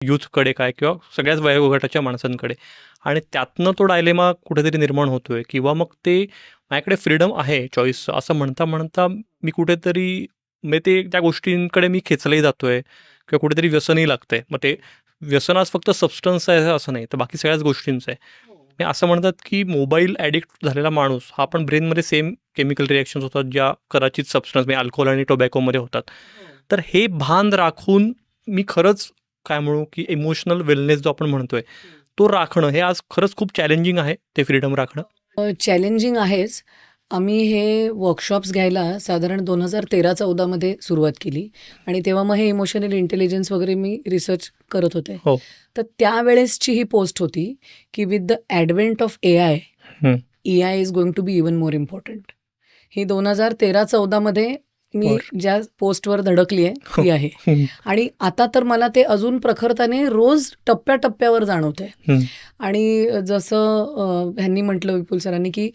यूथकडे काय किंवा सगळ्याच वयोगटाच्या माणसांकडे. आणि त्यातनं तो डायलेमा कुठेतरी निर्माण होतोय किंवा मग ते माझ्याकडे फ्रीडम आहे चॉईसचं असं म्हणता म्हणता मी कुठेतरी मग ते त्या गोष्टींकडे मी खेचलंही जातोय किंवा कुठेतरी व्यसनही लागतंय. मग ते व्यसन आज फक्त सबस्टन्स आहे असं नाही, तर बाकी सगळ्याच गोष्टींचं आहे. हे असं म्हणतात की मोबाईल ॲडिक्ट झालेला माणूस हा पण ब्रेनमध्ये सेम केमिकल रिॲक्शन्स होतात ज्या कदाचित सबस्टन्स म्हणजे अल्कोहोल आणि टोबॅकोमध्ये होतात. तर हे भान राखून मी खरंच काय म्हणू की इमोशनल वेलनेस जो आपण म्हणतोय तो राखणं हे आज खरंच खूप चॅलेंजिंग आहे, ते फ्रीडम राखणं. चॅलेंजिंग आहेच. आम्ही हे वर्कशॉप्स घ्यायला साधारण 2013-14 मध्ये सुरुवात केली आणि तेव्हा मग हे इमोशनल इंटेलिजन्स वगैरे मी रिसर्च करत होते. हो. तर त्यावेळेसची ही पोस्ट होती की with the advent of AI is going to be even more important. ही 2013-14 मध्ये मी ज्या पोस्टवर धडकली आहे ती आहे. आणि आता तर मला ते अजून प्रखरताने रोज टप्प्याटप्प्यावर जाणवतंय. आणि जसं ह्यांनी म्हटलं विपुल सरांनी की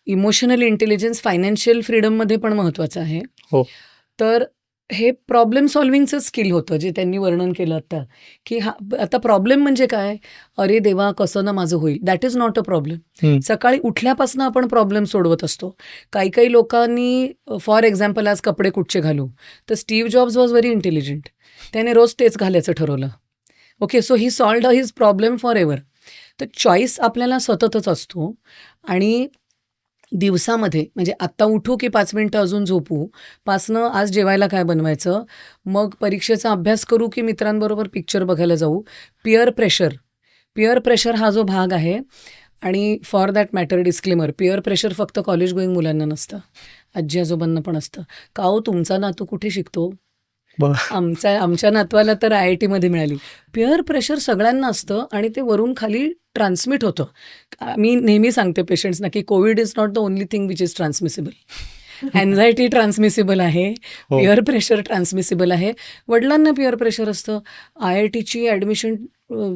इमोशनल इंटेलिजन्स फायनान्शियल फ्रीडममध्ये पण महत्त्वाचं आहे. हो. तर हे प्रॉब्लेम सॉल्व्हिंगचं स्किल होतं जे त्यांनी वर्णन केलं आता की आता प्रॉब्लेम म्हणजे काय, अरे देवा कसं ना माझं होईल, that is not a problem. सकाळी उठल्यापासून आपण प्रॉब्लेम सोडवत असतो. काही लोकांनी फॉर एक्झाम्पल आज कपडे कुठचे घालू, तर Steve jobs was very intelligent. त्याने रोज तेच घालायचं ठरवलं. Okay, so he solved his problem for ever. तर चॉईस आपल्याला सततच असतो. आणि दिवसामध्ये म्हणजे आत्ता उठू की 5 मिनटं अजून झोपू, पासनं आज जेवायला काय बनवायचं, मग परीक्षेचा अभ्यास करू की मित्रांबरोबर पिक्चर बघायला जाऊ, पिअर प्रेशर हा जो भाग आहे. आणि for that matter disclaimer, peer pressure फक्त कॉलेज गोईंग मुलांना नसतं, आजी आजोबांना पण असतं. का हो तुमचा नातू कुठे शिकतो, आमच्या नातवाला तर IIT मध्ये मिळाली. पिअर प्रेशर सगळ्यांना असतं आणि ते वरून खाली ट्रान्समिट होतं. मी नेहमी सांगते पेशंट्सना की covid is not the only thing which is transmissible. Anxiety transmissible आहे, पिअर प्रेशर ट्रान्समिसिबल आहे. वडिलांना पिअर प्रेशर असतं. IITची ॲडमिशन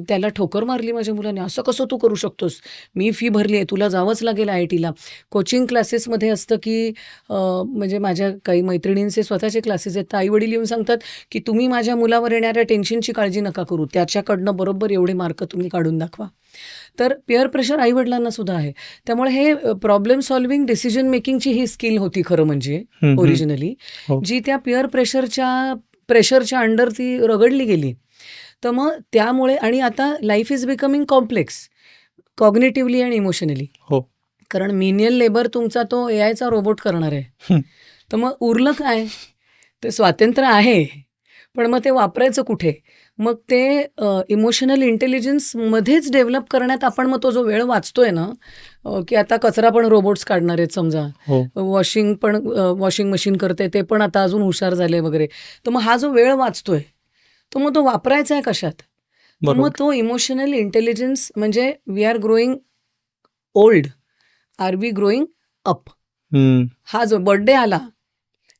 त्याला ठोकर मारली माझ्या मुलाने, असं कसं तू करू शकतोस, मी फी भरली आहे, तुला जावंच लागेल IITला. कोचिंग क्लासेसमध्ये असतं की म्हणजे माझ्या काही मैत्रिणींचे स्वतःचे क्लासेस आहेत, तर आईवडील येऊन सांगतात की तुम्ही माझ्या मुलावर येणाऱ्या टेन्शनची काळजी नका करू, त्याच्याकडनं बरोबर एवढे मार्क तुम्ही काढून दाखवा. तर पिअर प्रेशर आईवडिलांना सुद्धा आहे. त्यामुळे हे प्रॉब्लेम सॉल्व्हिंग डिसिजन मेकिंगची ही स्किल होती खरं म्हणजे ओरिजिनली, जी त्या पिअर प्रेशरच्या अंडर ती रगडली गेली. तर मग त्यामुळे आणि आता लाईफ इज बिकमिंग कॉम्प्लेक्स कॉग्निटिव्हली आणि इमोशनली. हो. कारण मिनियल लेबर तुमचा तो AIचा रोबोट करणार आहे. तर मग उरलं काय, ते स्वातंत्र्य आहे पण मग ते वापरायचं कुठे. मग ते इमोशनल इंटेलिजन्समध्येच डेव्हलप करण्यात आपण मग तो जो वेळ वाचतोय ना, की आता कचरा पण रोबोट्स काढणार आहेत समजा, वॉशिंग मशीन करते ते पण आता अजून हुशार झाले वगैरे. तर मग हा जो वेळ वाचतोय तो मग तो वापरायचा आहे कशात. मग तो इमोशनल इंटेलिजन्स म्हणजे we are growing old, are we growing up. हा जो बर्थडे आला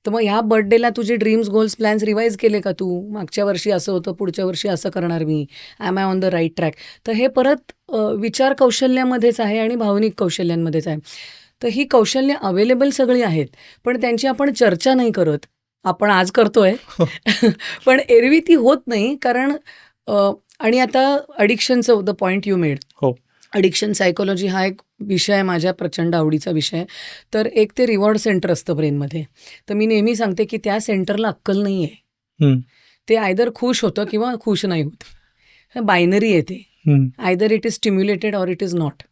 तर मग ह्या बर्थडेला तुझे ड्रीम्स गोल्स प्लॅन्स रिवाईज केले का तू, मागच्या वर्षी असं होतं, पुढच्या वर्षी असं करणार मी, am I on the right track. तर हे परत विचार कौशल्यामध्येच आहे आणि भावनिक कौशल्यांमध्येच आहे. तर ही कौशल्य अवेलेबल सगळी आहेत पण त्यांची आपण चर्चा नाही करत. आपण आज करतोय पण एरवी ती होत नाही. कारण आणि आता अडिक्शनचं the point you made, addiction psychology हा एक विषय आहे माझ्या प्रचंड आवडीचा विषय. तर एक ते रिवॉर्ड सेंटर असतं ब्रेनमध्ये. तर मी नेहमी सांगते की त्या सेंटरला अक्कल नाही आहे. ते आयदर खुश होतं किंवा खुश नाही होत, बायनरी आहे ते, either it is stimulated or it is not.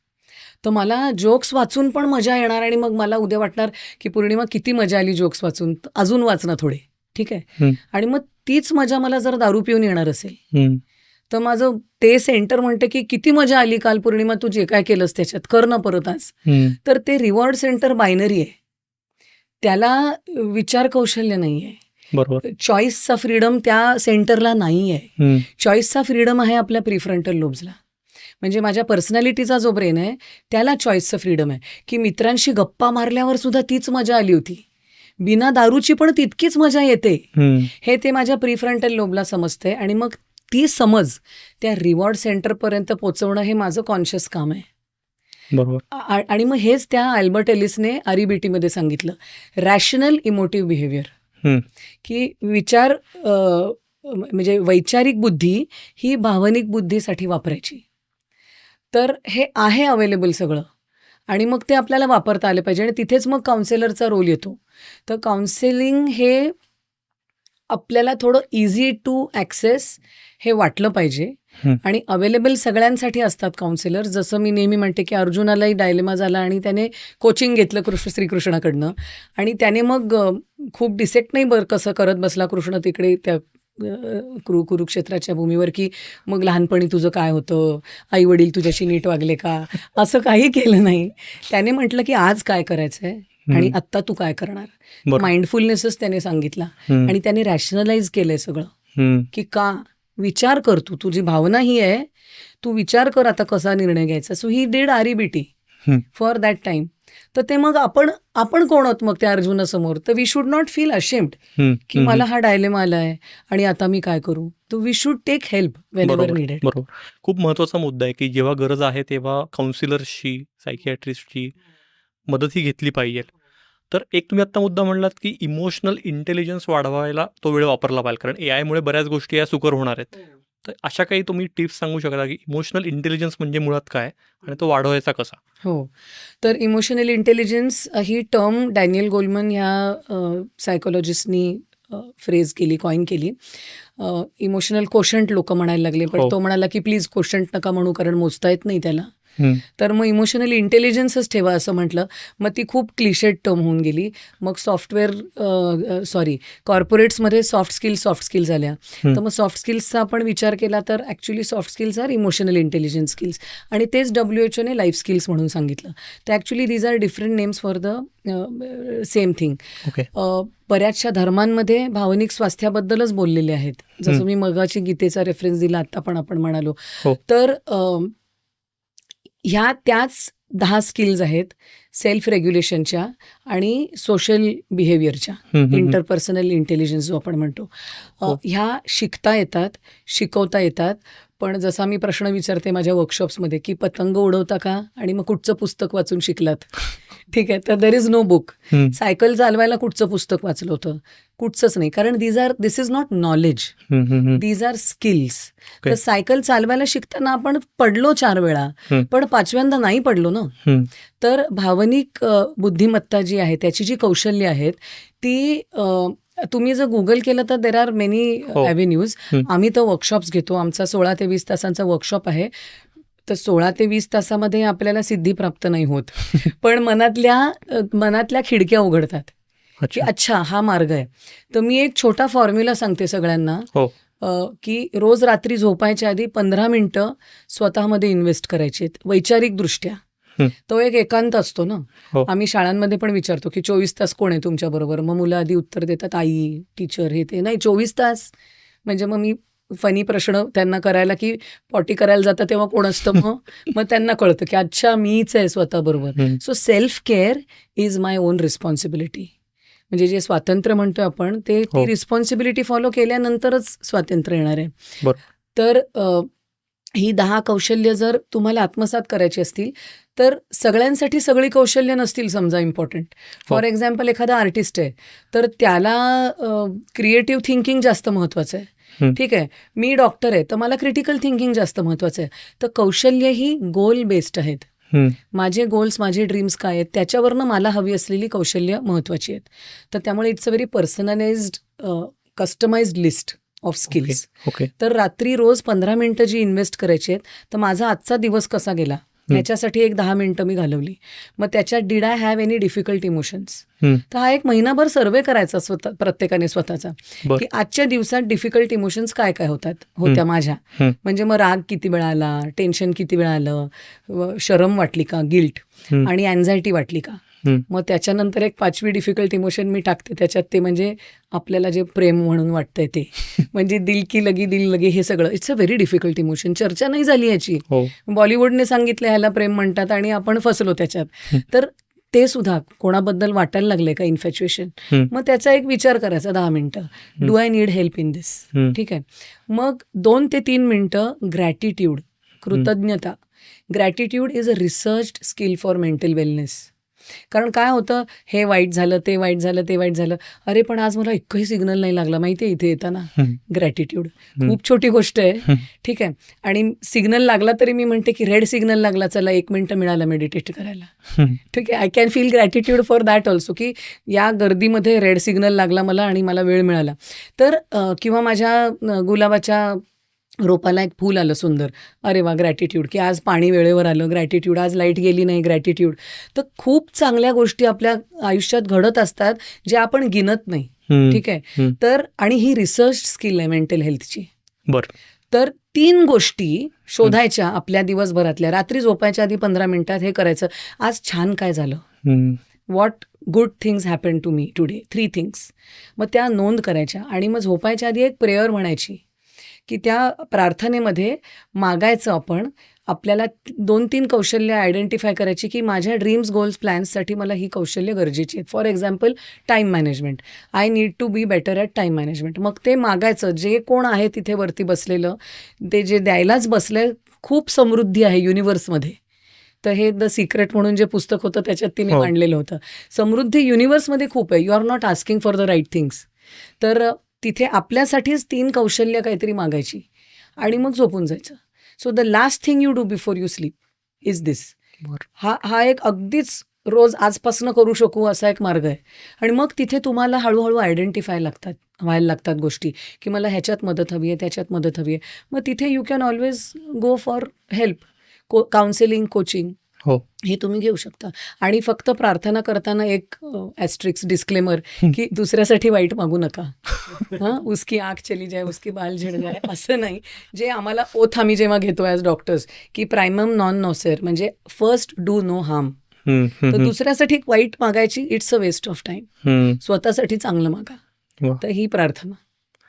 तर मला जोक्स वाचून पण मजा येणार आणि मग मला उद्या वाटणार की पौर्णिमा किती मजा आली जोक्स वाचून, अजून वाचणं थोडे, ठीक आहे. आणि मग तीच मजा मला जर दारू पिऊन येणार असेल तर माझं ते सेंटर म्हणते की किती मजा आली काल पौर्णिमा, तू जे काय केलंस त्याच्यात कर ना परत आज. तर ते रिवॉर्ड सेंटर बायनरी आहे, त्याला विचार कौशल्य नाही आहे. बरोबर. चॉईसचा फ्रीडम त्या सेंटरला नाही आहे. चॉईसचा फ्रीडम आहे आपल्या प्रीफ्रंटल लोब्सला. म्हणजे माझ्या पर्सनॅलिटीचा जो ब्रेन आहे त्याला चॉईसचं फ्रीडम आहे की मित्रांशी गप्पा मारल्यावर सुद्धा तीच मजा आली होती, बिना दारूची पण तितकीच मजा येते, हे ते माझ्या प्रीफ्रंटल लोबला समजते. आणि मग ती समज त्या रिवॉर्ड सेंटरपर्यंत पोचवणं हे माझं कॉन्शियस काम आहे. बरोबर. आणि मग हेच त्या अल्बर्ट एलिसने REBT सांगितलं, रॅशनल इमोटिव्ह बिहेवियर, की विचार म्हणजे वैचारिक बुद्धी ही भावनिक बुद्धीसाठी वापरायची. तर हे आहे अवेलेबल सगळं आणि मग ते आपल्याला वापरता आले पाहिजे आणि तिथेच मग काउन्सिलरचा रोल येतो. तर काउन्सिलिंग हे आपल्याला थोडं इझी टू ॲक्सेस हे वाटलं पाहिजे आणि अवेलेबल सगळ्यांसाठी असतात काउन्सिलर. जसं मी नेहमी म्हणते की अर्जुनालाही डायलेमा झाला आणि त्याने कोचिंग घेतलं श्रीकृष्णाकडनं आणि त्याने मग खूप डिसेक्ट नाही बरं कसं करत बसला कृष्ण तिकडे त्या कुरुक्षेत्राच्या भूमीवर की मग लहानपणी तुझं काय होतं, आई वडील तुझ्याशी नीट वागले का, असं काही केलं नाही. त्याने म्हटलं की आज काय करायचं आहे आणि आत्ता तू काय करणार. माइंडफुलनेसच त्याने सांगितला आणि त्याने रॅशनलाइज केलंय सगळं की का विचार कर, तू तुझी भावना ही आहे, तू विचार कर आता कसा निर्णय घ्यायचा. So he did REBT for that time. तर ते मग आपण कोण आहोत मग त्या अर्जुनासमोर. तर we should not feel ashamed की मला हा डायलेमा आलाय आणि आता मी काय करू. तर we should take help whenever needed. बरोबर. खूप महत्त्वाचा मुद्दा आहे की जेव्हा गरज आहे तेव्हा काउन्सिलर्सची, सायकियाट्रिस्टची मदतही घेतली पाहिजे. तर एक तुम्ही आत्ता मुद्दा म्हणलात की इमोशनल इंटेलिजन्स वाढवायला तो वेळ वापरला पाहिजे, कारण AI मुळे बऱ्याच गोष्टी या सुकर होणार आहेत. तर अशा काही तुम्ही टिप्स सांगू शकता की इमोशनल इंटेलिजन्स म्हणजे मुळात काय आणि तो वाढवायचा कसा. हो, तर इमोशनल इंटेलिजन्स ही टर्म डॅनियल गोलमन ह्या सायकोलॉजिस्टनी फ्रेज केली, कॉइन केली. इमोशनल कोशंट लोक म्हणायला लागले, पण तो म्हणाला की प्लीज कोशंट नका म्हणू कारण मोजता येत नाही त्याला. तर मग इमोशनल इंटेलिजन्सच ठेवा असं म्हटलं. मग ती खूप क्लिशेड टर्म होऊन गेली. मग कॉर्पोरेट्समध्ये सॉफ्ट स्किल्स आल्या. तर मग सॉफ्ट स्किल्सचा आपण विचार केला तर actually soft skills are emotional intelligence skills आणि तेच WHO ने लाईफ स्किल्स म्हणून सांगितलं. तर actually these are different names for the same thing. बऱ्याचशा धर्मांमध्ये भावनिक स्वास्थ्याबद्दलच बोललेले आहेत. जसं मी मगाची गीतेचा रेफरन्स दिला, आत्ता पण आपण म्हणालो. तर ह्या त्याच 10 स्किल्स आहेत सेल्फ रेग्युलेशनच्या आणि सोशल बिहेवियरच्या, इंटरपर्सनल इंटेलिजन्स जो आपण म्हणतो. ह्या शिकता येतात, शिकवता येतात. पण जसा मी प्रश्न विचारते माझ्या वर्कशॉप्समध्ये की पतंग उडवता का आणि मग कुठचं पुस्तक वाचून शिकलात. ठीक आहे, तर there is no book. Cycle चालवायला कुठचं पुस्तक वाचलं होतं, कुठचंच नाही. कारण this is not knowledge, these are skills. तर सायकल चालवायला शिकताना आपण पडलो 4 वेळा, पण 5व्यांदा नाही पडलो ना. तर भावनिक बुद्धिमत्ता जी आहे, त्याची जी कौशल्य आहेत ती तुम्ही जर गुगल केलं तर देर आर मेनी ॲव्हेन्यूज. आम्ही तर वर्कशॉप्स घेतो. आमचा 16 ते 20 तासांचा वर्कशॉप आहे. तर 16 ते 20 तासामध्ये आपल्याला सिद्धी प्राप्त नाही होत, पण मनातल्या खिडक्या उघडतात की अच्छा हा मार्ग आहे. तर मी एक छोटा फॉर्म्युला सांगते सगळ्यांना की रोज रात्री झोपायच्या आधी 15 मिनिटं स्वतःमध्ये इन्व्हेस्ट करायची आहेत वैचारिकदृष्ट्या. तो एक एकांत असतो ना. आम्ही शाळांमध्ये पण विचारतो की 24 तास कोण आहे तुमच्या बरोबर. मग मुलं आधी उत्तर देतात आई, टीचर, हे ते. नाही, 24 तास म्हणजे मग मी फनी प्रश्न त्यांना करायला की पॉटी करायला जातं तेव्हा कोण असतं. मग त्यांना कळतं की अच्छा मीच आहे स्वतःबरोबर. So self care is my on responsibility. म्हणजे जे स्वातंत्र्य म्हणतोय आपण ते ती रिस्पॉन्सिबिलिटी फॉलो केल्यानंतरच स्वातंत्र्य येणार आहे. तर ही 10 कौशल्य जर तुम्हाला आत्मसात करायची असतील तर सगळ्यांसाठी सगळी कौशल्य नसतील समजा इम्पॉर्टंट. फॉर एक्झाम्पल एखादा आर्टिस्ट आहे तर त्याला क्रिएटिव्ह थिंकिंग जास्त महत्त्वाचं आहे. ठीक आहे, मी डॉक्टर आहे तर मला क्रिटिकल थिंकिंग जास्त महत्त्वाचं आहे. तर कौशल्य ही गोल बेस्ड आहेत. माझे गोल्स, माझे ड्रीम्स काय आहेत त्याच्यावरनं मला हवी असलेली कौशल्य महत्त्वाची आहेत. तर त्यामुळे it's a very personalised customised list of skills. तर रात्री रोज 15 मिनिटं जी इन्व्हेस्ट करायची आहेत, तर माझा आजचा दिवस कसा गेला ह्याच्यासाठी एक 10 मिनिटं मी घालवली. मग त्याच्यात did I have any difficult emotions. तर हा एक महिनाभर सर्वे करायचा प्रत्येकाने स्वतःचा की आजच्या दिवसात डिफिकल्ट इमोशन्स काय काय होत्या माझ्या. म्हणजे मग राग किती वेळा आला, टेन्शन किती वेळा आलं, शरम वाटली का, गिल्ट आणि अँझायटी वाटली का. मग त्याच्यानंतर एक 5वी डिफिकल्ट इमोशन मी टाकते त्याच्यात, ते म्हणजे आपल्याला जे प्रेम म्हणून वाटतंय ते. म्हणजे दिल की लगी हे सगळं it's a very difficult emotion. चर्चा नाही झाली याची. बॉलिवूडने सांगितलं ह्याला प्रेम म्हणतात आणि आपण फसलो त्याच्यात. तर ते सुद्धा कोणाबद्दल वाटायला लागले का इन्फॅच्युएशन, मग त्याचा एक विचार करायचा 10 मिनिटं. Do I need help in this. ठीक आहे, मग 2 ते 3 मिनिटं ग्रॅटिट्यूड, कृतज्ञता. Gratitude is a researched skill for mental wellness. कारण काय होतं, हे वाईट झालं, ते वाईट झालं, ते वाईट झालं. अरे पण आज मला एकही सिग्नल नाही लागला माहिती आहे इथे येताना. ग्रॅटिट्यूड खूप छोटी गोष्ट आहे, ठीक आहे. आणि सिग्नल लागला तरी मी म्हणते की रेड सिग्नल लागला, चला 1 मिनिट मिळालं मेडिटेट करायला, ठीक आहे. I can feel gratitude for that also, की या गर्दीमध्ये रेड सिग्नल लागला मला आणि मला वेळ मिळाला. तर किंवा माझ्या गुलाबाच्या रोपाला एक फूल आलं सुंदर, अरे वा ग्रॅटिट्यूड, की आज पाणी वेळेवर आलं, ग्रॅटिट्यूड, आज लाईट गेली नाही, ग्रॅटिट्यूड. तर खूप चांगल्या गोष्टी आपल्या आयुष्यात घडत असतात जे आपण गिनत नाही, ठीक आहे. तर आणि ही रिसर्च स्किल आहे मेंटल हेल्थची. बरं. तर 3 गोष्टी शोधायच्या आपल्या दिवसभरातल्या, रात्री झोपायच्या आधी 15 मिनिटात हे करायचं, आज छान काय झालं, what good things happen to me today, 3 things. मग त्या नोंद करायच्या आणि मग झोपायच्या आधी एक प्रेयर म्हणायची, की त्या प्रार्थनेमध्ये मागायचं आपण आपल्याला 2-3 कौशल्य आयडेंटिफाय करायची, की माझ्या ड्रीम्स, गोल्स, प्लॅन्ससाठी मला ही कौशल्य गरजेची आहेत. For example time management, I need to be better at time management. मग ते मागायचं, जे कोण आहे तिथे वरती बसलेलं ते जे द्यायलाच बसलं, खूप समृद्धी आहे युनिवर्समध्ये. तर हे द सिक्रेट म्हणून जे पुस्तक होतं त्याच्यात तिने मांडलेलं होतं. समृद्धी युनिवर्समध्ये खूप आहे, you are not asking for the right things. तर तिथे आपल्यासाठीच 3 कौशल्य काहीतरी मागायची आणि मग झोपून जायचं. So the last thing you do before you sleep is this. हा एक अगदीच रोज आजपासून करू शकू असा एक मार्ग आहे. आणि मग तिथे तुम्हाला हळूहळू आयडेंटिफाय व्हायला लागतात गोष्टी, की मला ह्याच्यात मदत हवी आहे, त्याच्यात मदत हवी आहे. मग तिथे you can always go for help, counselling, coaching, हे तुम्ही घेऊ शकता. आणि फक्त प्रार्थना करताना एक ॲस्ट्रिक्स डिस्क्लेमर, की दुसऱ्यासाठी वाईट मागू नका. हां, उसकी आँख चली जाए, उसकी बाल झड जाए, असं नाही. जे आम्हाला ओथ आम्ही जेव्हा घेतो ॲज डॉक्टर्स, की प्रायमम नॉन नॉसेर, म्हणजे फर्स्ट डू नो हार्म. तर दुसऱ्यासाठी वाईट मागायची, it's a waste of time. स्वतःसाठी चांगलं मागा. तर ही प्रार्थना.